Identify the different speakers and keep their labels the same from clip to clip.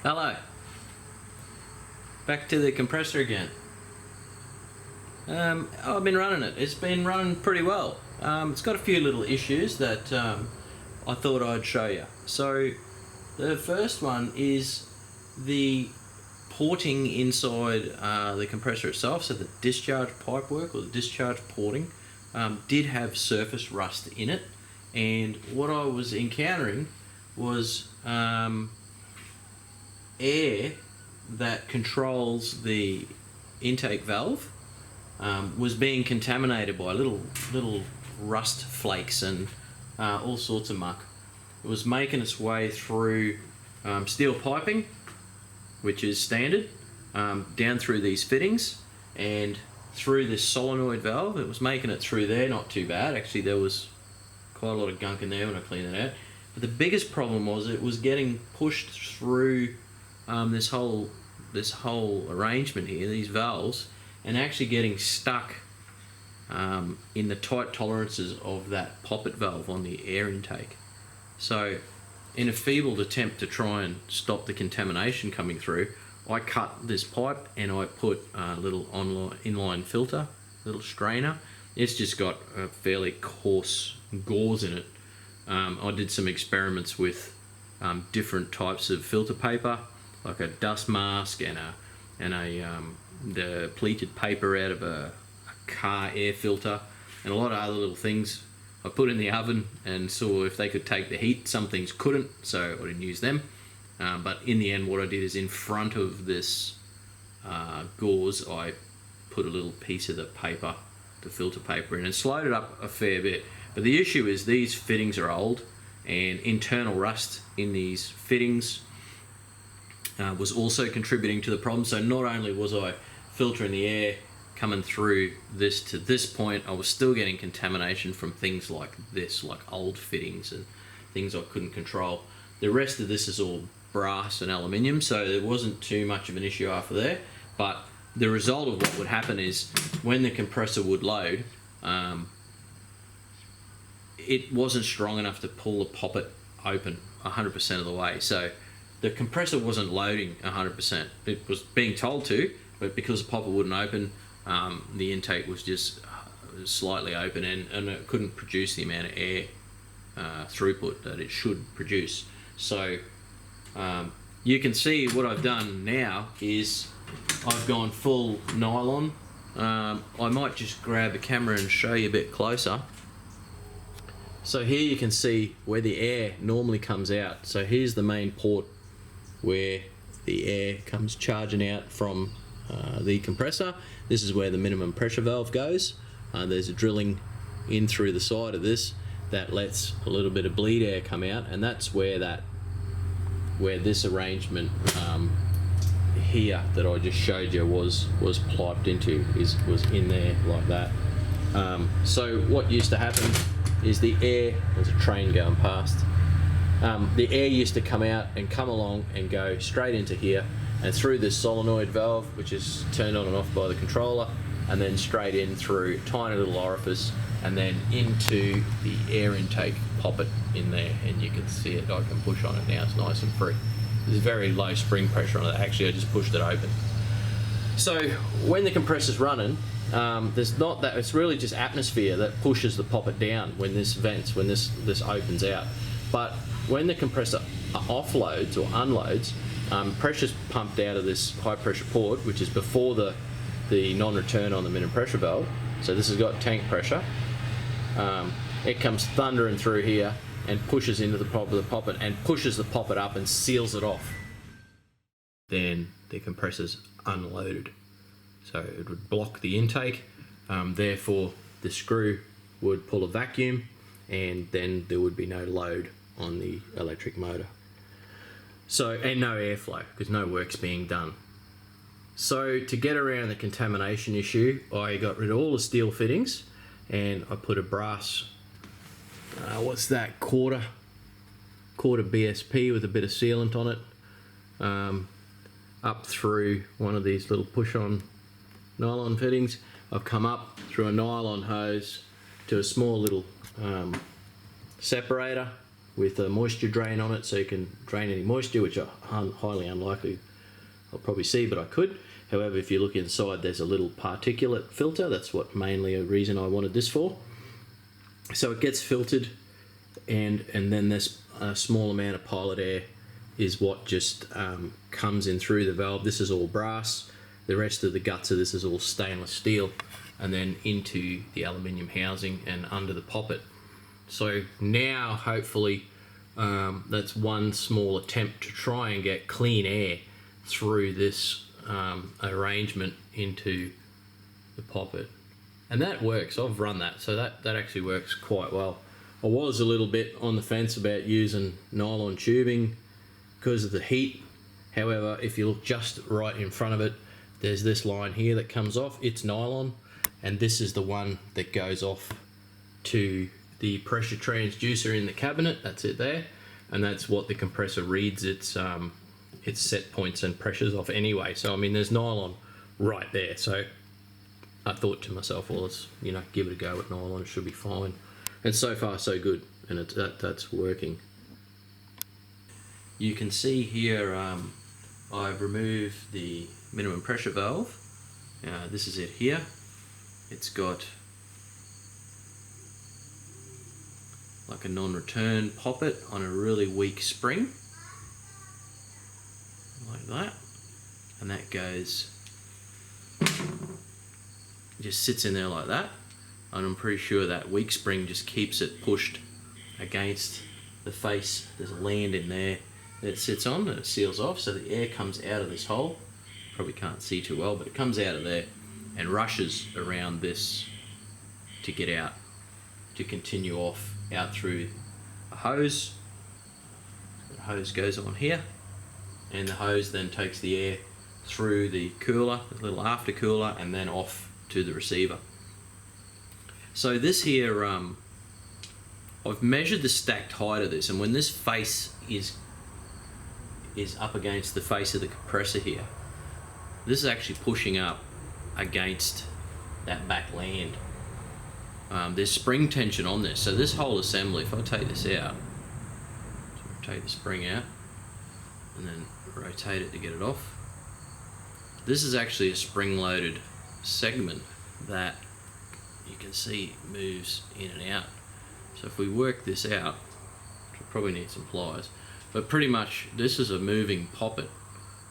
Speaker 1: Hello. Back to the compressor again. I've been running it. It's been running pretty well. It's got a few little issues that I thought I'd show you. So the first one is the porting inside the compressor itself. So the discharge pipework or the discharge porting did have surface rust in it, and what I was encountering was air that controls the intake valve was being contaminated by little rust flakes and all sorts of muck. It was making its way through steel piping, which is standard, down through these fittings and through this solenoid valve. It was making it through there, not too bad. Actually, there was quite a lot of gunk in there when I cleaned it out. But the biggest problem was it was getting pushed through this whole arrangement here, these valves, and actually getting stuck in the tight tolerances of that poppet valve on the air intake. So in a feeble attempt to try and stop the contamination coming through, I cut this pipe and I put a little inline filter, little strainer. It's just got a fairly coarse gauze in it. I did some experiments with different types of filter paper, like a dust mask and the pleated paper out of a car air filter, and a lot of other little things. I put in the oven and saw if they could take the heat. Some things couldn't, so I didn't use them. But in the end, what I did is in front of this gauze, I put a little piece of the paper, the filter paper in, and slowed it up a fair bit. But the issue is these fittings are old, and internal rust in these fittings was also contributing to the problem. So not only was I filtering the air coming through this to this point, I was still getting contamination from things like this, like old fittings and things I couldn't control. The rest of this is all brass and aluminium, so there wasn't too much of an issue after there. But the result of what would happen is when the compressor would load, it wasn't strong enough to pull the poppet open 100% of the way. So the compressor wasn't loading 100%. It was being told to, but because the poppet wouldn't open, the intake was just slightly open, and it couldn't produce the amount of air throughput that it should produce. So you can see what I've done now is I've gone full nylon. I might just grab a camera and show you a bit closer. So here you can see where the air normally comes out. So here's the main port where the air comes charging out from the compressor. This is where the minimum pressure valve goes. There's a drilling in through the side of this that lets a little bit of bleed air come out, and that's where this arrangement here that I just showed you was piped into, was in there like that. So what used to happen is the air, there's a train going past, the air used to come out and come along and go straight into here and through this solenoid valve, which is turned on and off by the controller, and then straight in through a tiny little orifice and then into the air intake poppet in there. And you can see it, I can push on it now, it's nice and free. There's very low spring pressure on it. Actually, I just pushed it open. So when the compressor's running, there's not that, it's really just atmosphere that pushes the poppet down when this vents, when this opens out. But when the compressor offloads or unloads, pressure's pumped out of this high pressure port, which is before the non-return on the minimum pressure valve. So this has got tank pressure. It comes thundering through here and pushes into the top of the poppet and pushes the poppet up and seals it off. Then the compressor's unloaded. So it would block the intake, therefore the screw would pull a vacuum, and then there would be no load on the electric motor. So, and no airflow, because no work's being done. So to get around the contamination issue, I got rid of all the steel fittings and I put a brass, what's that, quarter BSP with a bit of sealant on it, up through one of these little push-on nylon fittings. I've come up through a nylon hose to a small little separator
Speaker 2: with a moisture drain on it, so you can drain any moisture, which are highly unlikely I'll probably see, but I could. However, if you look inside, there's a little particulate filter. That's what mainly a reason I wanted this for. So it gets filtered, and then this small amount of pilot air is what just comes in through the valve. This is all brass. The rest of the guts of this is all stainless steel, and then into the aluminium housing and under the poppet. So now, hopefully, that's one small attempt to try and get clean air through this arrangement into the poppet. And that works. I've run that, so that actually works quite well. I was a little bit on the fence about using nylon tubing because of the heat. However, if you look just right in front of it, there's this line here that comes off. It's nylon, and this is the one that goes off to the pressure transducer in the cabinet. That's it there, and that's what the compressor reads its set points and pressures off anyway. So I mean, there's nylon right there. So I thought to myself, well, let's give it a go with nylon. It should be fine. And so far so good, and that's working. You can see here I've removed the minimum pressure valve. This is it here. It's got like a non-return poppet on a really weak spring, like that, and that goes, just sits in there like that, and I'm pretty sure that weak spring just keeps it pushed against the face. There's a land in there that it sits on, and it seals off, so the air comes out of this hole. Probably can't see too well, but it comes out of there and rushes around this to get out, to continue off out through a hose. The hose goes on here, and the hose then takes the air through the cooler, the little after cooler, and then off to the receiver. So this here, I've measured the stacked height of this, and when this face is up against the face of the compressor here, this is actually pushing up against that back land. There's spring tension on this, so this whole assembly, if I take this out, so take the spring out and then rotate it to get it off, this is actually a spring-loaded segment that you can see moves in and out. So if we work this out, we'll probably need some pliers, but pretty much this is a moving poppet.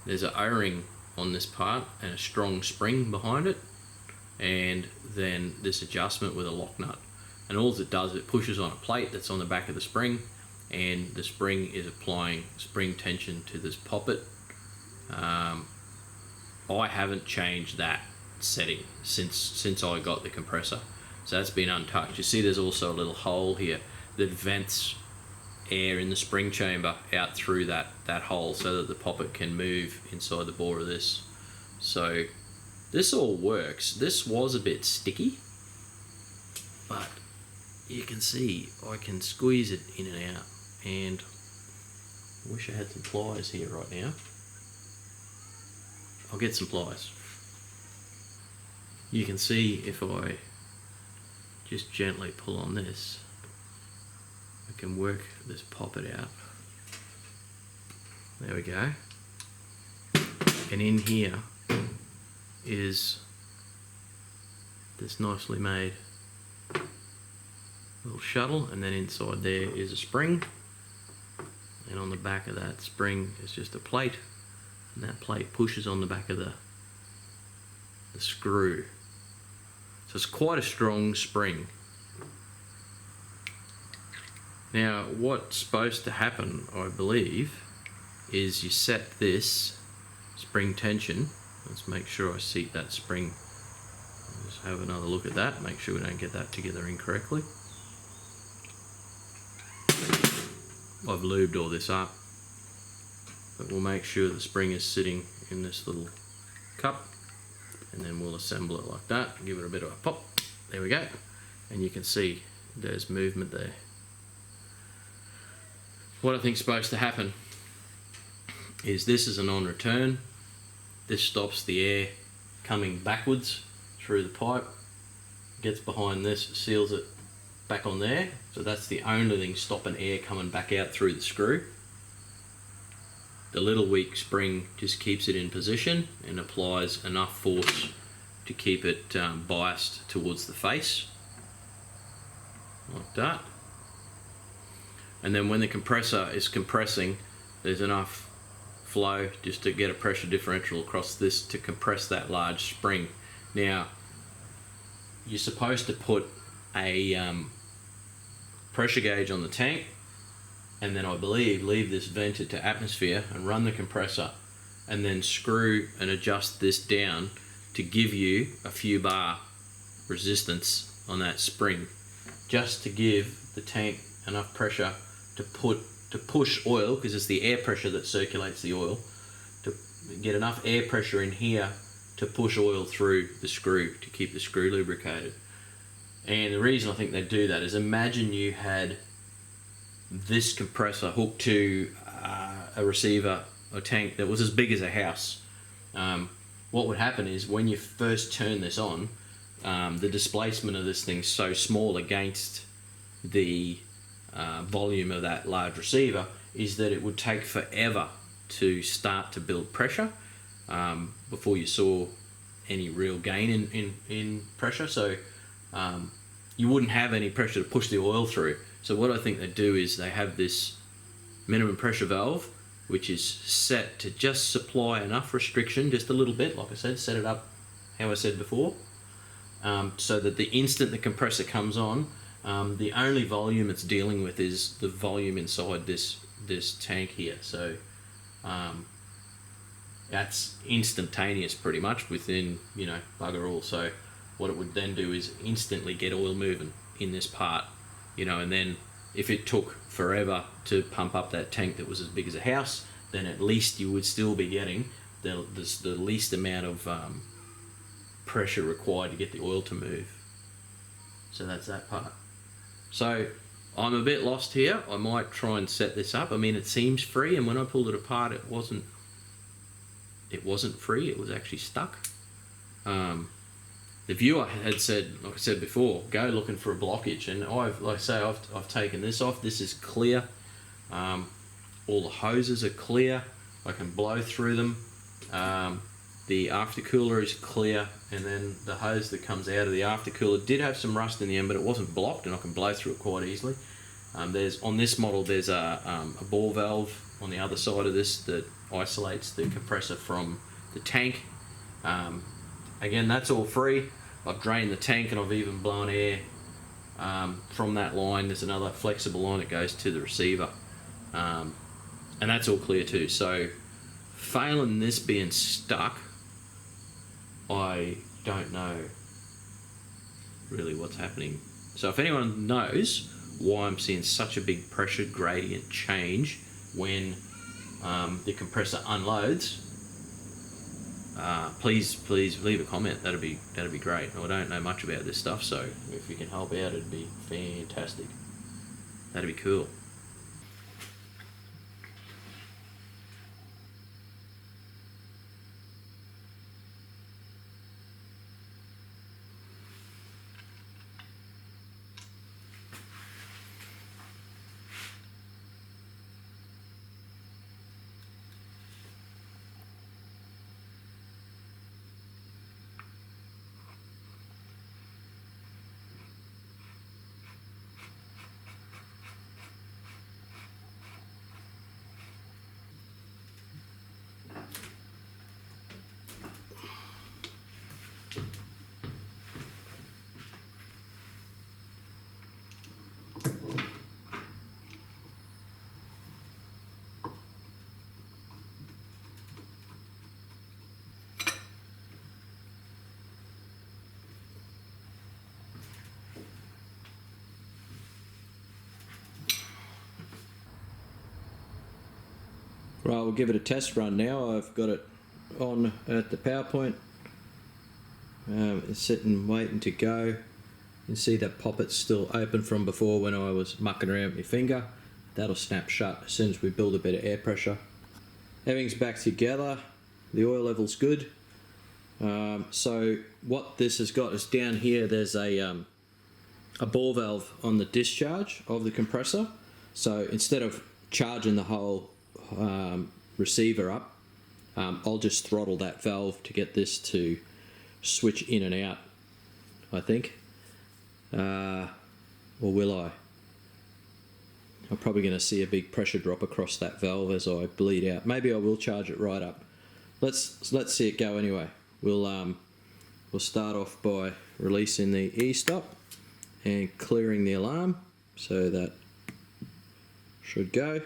Speaker 2: There's an O-ring on this part and a strong spring behind it, and then this adjustment with a lock nut, and all it does, it pushes on a plate that's on the back of the spring, and the spring is applying spring tension to this poppet. I haven't changed that setting since I got the compressor, so that's been untouched. You see there's also a little hole here that vents air in the spring chamber out through that hole so that the poppet can move inside the bore of this. So this all works. This was a bit sticky, but you can see I can squeeze it in and out, and I wish I had some pliers here right now. I'll get some pliers. You can see if I just gently pull on this, I can work this poppet out. There we go. And in here is this nicely made little shuttle, and then inside there is a spring, and on the back of that spring is just a plate, and that plate pushes on the back of the screw. So it's quite a strong spring. Now what's supposed to happen, I believe, is you set this spring tension. Let's make sure I seat that spring. Just have another look at that, make sure we don't get that together incorrectly. I've lubed all this up, but we'll make sure the spring is sitting in this little cup, and then we'll assemble it like that, give it a bit of a pop. There we go, and you can see there's movement there. What I think is supposed to happen is this is a non-return. This stops the air coming backwards through the pipe, gets behind this, seals it
Speaker 1: back on there. So that's the only thing stopping air coming back out through the screw. The little weak spring just keeps it in position and applies enough force to keep it biased towards the face, like that. And then when the compressor is compressing, there's enough flow just to get a pressure differential across this to compress that large spring. Now, you're supposed to put a pressure gauge on the tank, and then I believe leave this vented to atmosphere and run the compressor, and then screw and adjust this down to give you a few bar resistance on that spring, just to give the tank enough pressure to push oil, because it's the air pressure that circulates the oil, to get enough air pressure in here to push oil through the screw to keep the screw lubricated. And the reason I think they do that is, imagine you had this compressor hooked to a receiver or tank that was as big as a house. What would happen is, when you first turn this on, the displacement of this thing's so small against the volume of that large receiver, is that it would take forever to start to build pressure before you saw any real gain in pressure. So you wouldn't have any pressure to push the oil through. So what I think they do is they have this minimum pressure valve, which is set to just supply enough restriction, just a little bit, like I said, set it up how I said before, so that the instant the compressor comes on, the only volume it's dealing with is the volume inside this tank here. So that's instantaneous pretty much within, bugger all. So what it would then do is instantly get oil moving in this part, and then if it took forever to pump up that tank that was as big as a house, then at least you would still be getting the least amount of pressure required to get the oil to move. So that's that part. So I'm a bit lost here. I might try and set this up. I mean, it seems free, and when I pulled it apart, it wasn't free. It was actually stuck. The viewer had said, like I said before, go looking for a blockage, and I've taken this off. This is clear. All the hoses are clear. I can blow through them. The aftercooler is clear, and then the hose that comes out of the aftercooler did have some rust in the end, but it wasn't blocked, and I can blow through it quite easily. On this model, there's a ball valve on the other side of this that isolates the compressor from the tank. Again, that's all free. I've drained the tank, and I've even blown air from that line. There's another flexible line that goes to the receiver, and that's all clear too. So failing this being stuck, I don't know really what's happening. So if anyone knows why I'm seeing such a big pressure gradient change when the compressor unloads, please leave a comment. That'd be great. I don't know much about this stuff, so if you can help out, it'd be fantastic. That'd be cool. Right, we'll give it a test run now. I've got it on at the PowerPoint. It's sitting waiting to go. You can see that poppet's still open from before when I was mucking around with my finger. That'll snap shut as soon as we build a bit of air pressure. Everything's back together. The oil level's good. So what this has got is down here, there's a
Speaker 2: a ball valve on the discharge of the compressor. So instead of charging the whole receiver up, I'll just throttle that valve to get this to switch in and out, I think. Or will I? I'm probably going to see a big pressure drop across that valve as I bleed out. Maybe I will charge it right up. Let's see it go anyway. We'll start off by releasing the e-stop and clearing the alarm, so that should go.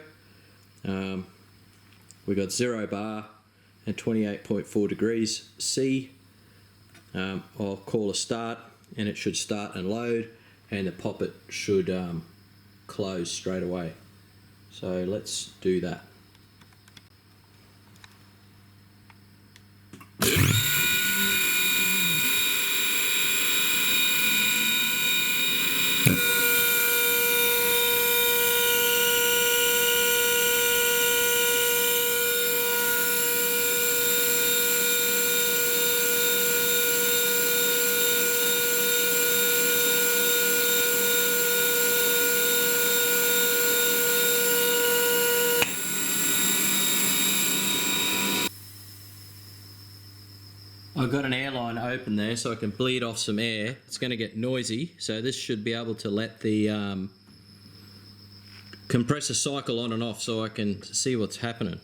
Speaker 2: We got 0 bar and 28.4 degrees C. I'll call a start and it should start and load, and the poppet should close straight away. So let's do that. I've got an airline open there so I can bleed off some air. It's going to get noisy, so this should be able to let the compressor cycle on and off so I can see what's happening.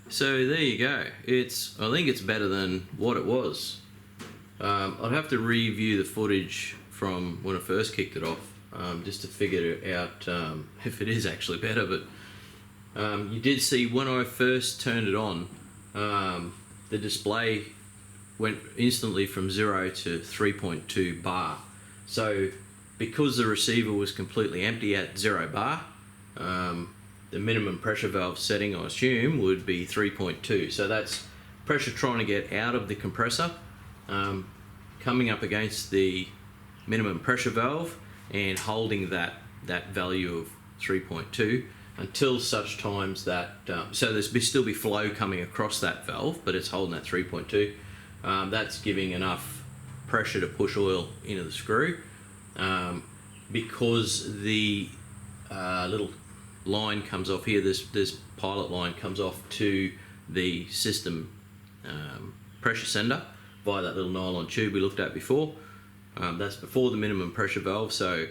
Speaker 2: So there you go. I think it's better than what it was. I'd have to review the footage from when I first kicked it off, just to figure out if it is actually better. But you did see when I first turned it on, the display went instantly from 0 to 3.2 bar. So because the receiver was completely empty at 0 bar, the minimum pressure valve setting, I assume, would be 3.2. So that's pressure trying to get out of the compressor, coming up against the minimum pressure valve and holding that value of 3.2 until such times that so there's still be flow coming across that valve, but it's holding that 3.2. That's giving enough pressure to push oil into the screw. Because the little line comes off here, this pilot line comes off to the system pressure sender via that little nylon tube we looked at before. That's before the minimum pressure valve, so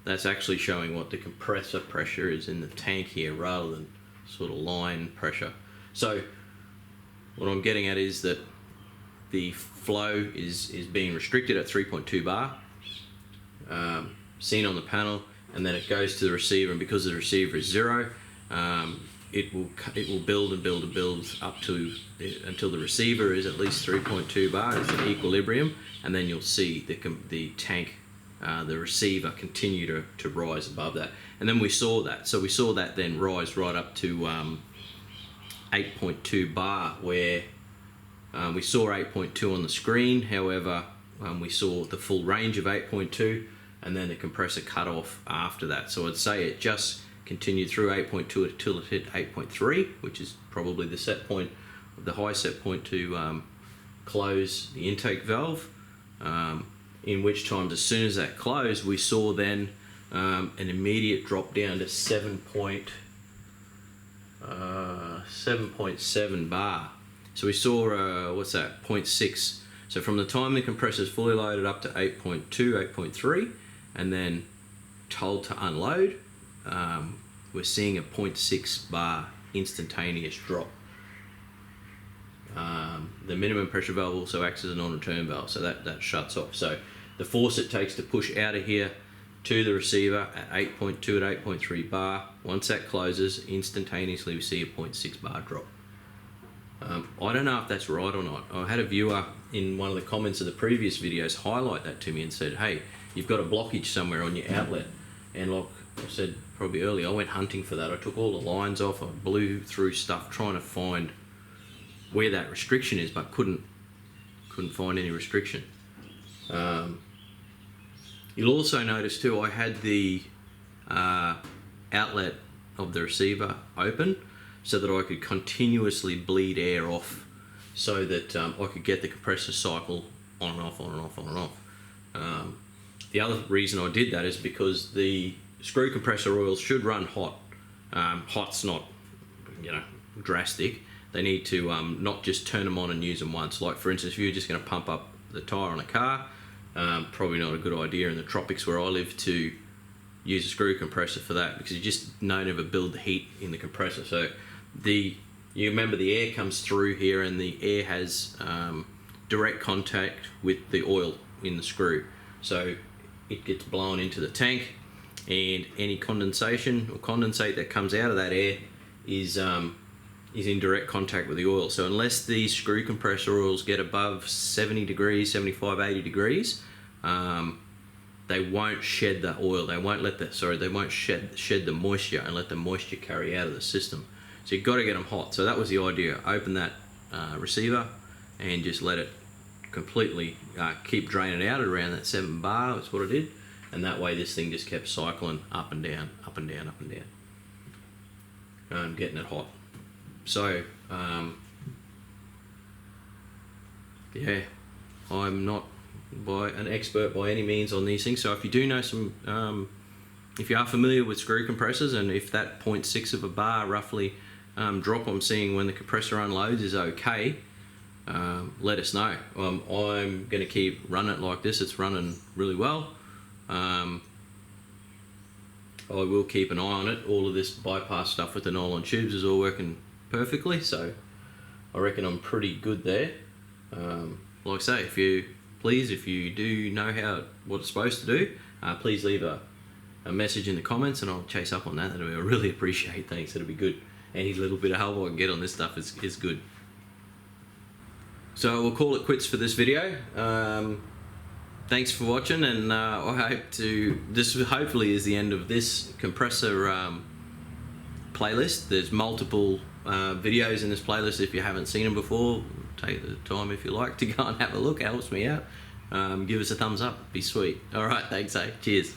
Speaker 2: that's actually showing what the compressor pressure is in the tank here rather than sort of line pressure. So what I'm getting at is that the flow is being restricted at 3.2 bar, seen on the panel, and then it goes to the receiver, and because the receiver is 0, it will build and build and build up to until the receiver is at least 3.2 bar. It's at equilibrium, and then you'll see the tank, the receiver, continue to rise above that. And then we saw that. So we saw that then rise right up to 8.2 bar, where we saw 8.2 on the screen. However, we saw the full range of 8.2, and then the compressor cut off after that. So I'd say it just continued through 8.2 until it hit 8.3, which is probably the set point, the high set point to close the intake valve. In which times, as soon as that closed, we saw then an immediate drop down to 7.7 bar. So we saw what's that, 0.6. So from the time the compressor is fully loaded up to 8.2, 8.3, and then told to unload, we're seeing a 0.6 bar instantaneous drop. The minimum pressure valve also acts as a non-return valve, so that shuts off. So the force it takes to push out of here to the receiver at 8.2 at 8.3 bar, once that closes, instantaneously we see a 0.6 bar drop. I don't know if that's right or not. I had a viewer in one of the comments of the previous videos highlight that to me and said, hey, you've got a blockage somewhere on your outlet. And like I said probably earlier, I went hunting for that. I took all the lines off, I blew through stuff trying to find where that restriction is, but couldn't find any restriction. You'll also notice too, I had the outlet of the receiver open so that I could continuously bleed air off, so that I could get the compressor cycle on and off, on and off, on and off. The other reason I did that is because the screw compressor oils should run hot. Hot's not, drastic. They need to not just turn them on and use them once. Like for instance, if you're just going to pump up the tyre on a car, probably not a good idea in the tropics where I live to use a screw compressor for that, because you just don't ever build the heat in the compressor. So you remember the air comes through here, and the air has direct contact with the oil in the screw. So it gets blown into the tank, and any condensation or condensate that comes out of that air is in direct contact with the oil. So unless these screw compressor oils get above 70 degrees, 75, 80 degrees, they won't shed the oil. They won't they won't shed the moisture and let the moisture carry out of the system. So you've got to get them hot. So that was the idea. Open that receiver and just let it completely keep draining out at around that 7 bar. That's what I did. And that way this thing just kept cycling up and down, up and down, up and down. Getting it hot. So, yeah, I'm not an expert by any means on these things. So if you do know some, if you are familiar with screw compressors, and if that 0.6 of a bar roughly drop I'm seeing when the compressor unloads is okay, let us know. I'm going to keep running it like this. It's running really well. I will keep an eye on it. All of this bypass stuff with the nylon tubes is all working perfectly, so I reckon I'm pretty good there. Like I say, if you do know what it's supposed to do, please leave a message in the comments and I'll chase up on that. That'll be, I really appreciate. Thanks, that'll be good. Any little bit of help I can get on this stuff is good. So we'll call it quits for this video. Thanks for watching, and I hope this hopefully is the end of this compressor playlist. There's multiple videos in this playlist. If you haven't seen them before, take the time if you like to go and have a look. It helps me out. give us a thumbs up. Be sweet. All right, thanks, eh? Cheers.